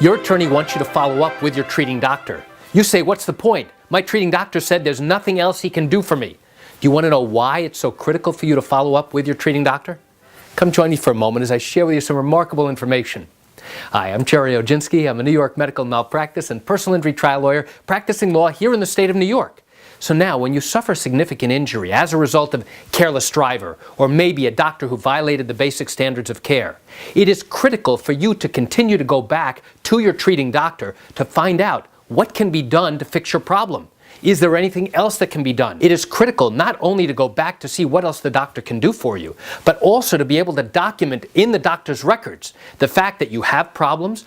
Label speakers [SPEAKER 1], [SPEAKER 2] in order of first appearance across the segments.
[SPEAKER 1] Your attorney wants you to follow up with your treating doctor. You say, what's the point? My treating doctor said there's nothing else he can do for me. Do you want to know why it's so critical for you to follow up with your treating doctor? Come join me for a moment as I share with you some remarkable information. Hi, I'm Gerry Oginski. I'm a New York medical malpractice and personal injury trial lawyer practicing law here in the state of New York. So now, when you suffer significant injury as a result of careless driver, or maybe a doctor who violated the basic standards of care, it is critical for you to continue to go back to your treating doctor to find out what can be done to fix your problem. Is there anything else that can be done? It is critical not only to go back to see what else the doctor can do for you, but also to be able to document in the doctor's records the fact that you have problems,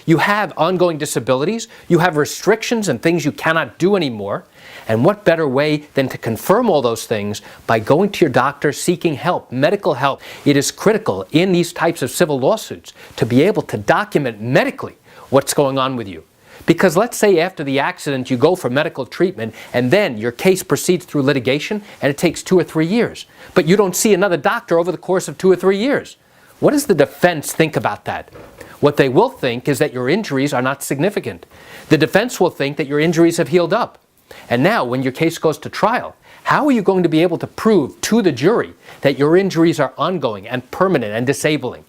[SPEAKER 1] you have ongoing disabilities, you have restrictions and things you cannot do anymore. And what better way than to confirm all those things by going to your doctor, seeking help, medical help. It is critical in these types of civil lawsuits to be able to document medically what's going on with you. Because let's say after the accident you go for medical treatment and then your case proceeds through litigation and it takes 2 or 3 years, but you don't see another doctor over the course of 2 or 3 years. What does the defense think about that? What they will think is that your injuries are not significant. The defense will think that your injuries have healed up. And now when your case goes to trial, how are you going to be able to prove to the jury that your injuries are ongoing and permanent and disabling?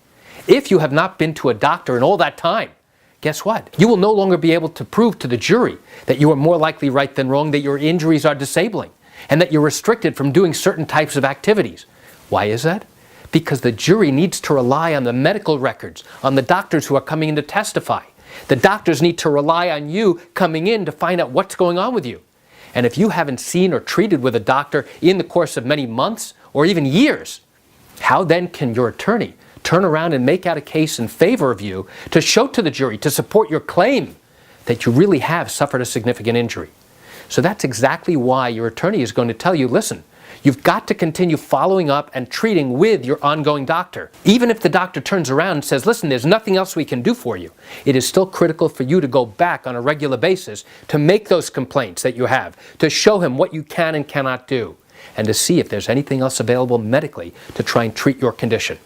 [SPEAKER 1] If you have not been to a doctor in all that time, guess what? You will no longer be able to prove to the jury that you are more likely right than wrong, that your injuries are disabling, and that you're restricted from doing certain types of activities. Why is that? Because the jury needs to rely on the medical records, on the doctors who are coming in to testify. The doctors need to rely on you coming in to find out what's going on with you. And if you haven't seen or treated with a doctor in the course of many months or even years, how then can your attorney turn around and make out a case in favor of you to show to the jury, to support your claim that you really have suffered a significant injury? So that's exactly why your attorney is going to tell you, listen, you've got to continue following up and treating with your ongoing doctor. Even if the doctor turns around and says, listen, there's nothing else we can do for you, it is still critical for you to go back on a regular basis to make those complaints that you have, to show him what you can and cannot do, and to see if there's anything else available medically to try and treat your condition.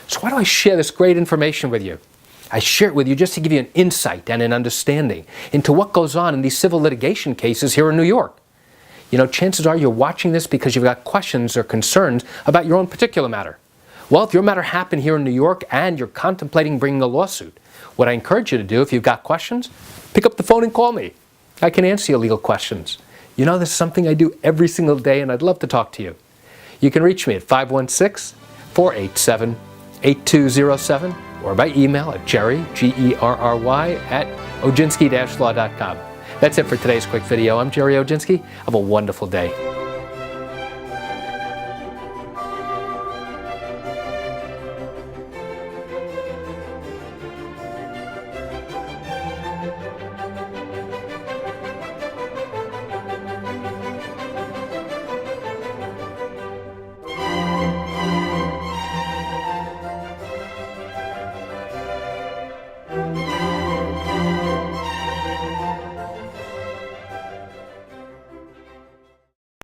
[SPEAKER 1] So why do I share this great information with you? I share it with you just to give you an insight and an understanding into what goes on in these civil litigation cases here in New York. You know, chances are you're watching this because you've got questions or concerns about your own particular matter. Well, if your matter happened here in New York and you're contemplating bringing a lawsuit, what I encourage you to do, if you've got questions, pick up the phone and call me. I can answer your legal questions. You know, this is something I do every single day, and I'd love to talk to you. You can reach me at 516-487-8207 or by email at Gerry, Gerry, at oginski-law.com. That's it for today's quick video. I'm Gerry Oginski. Have a wonderful day.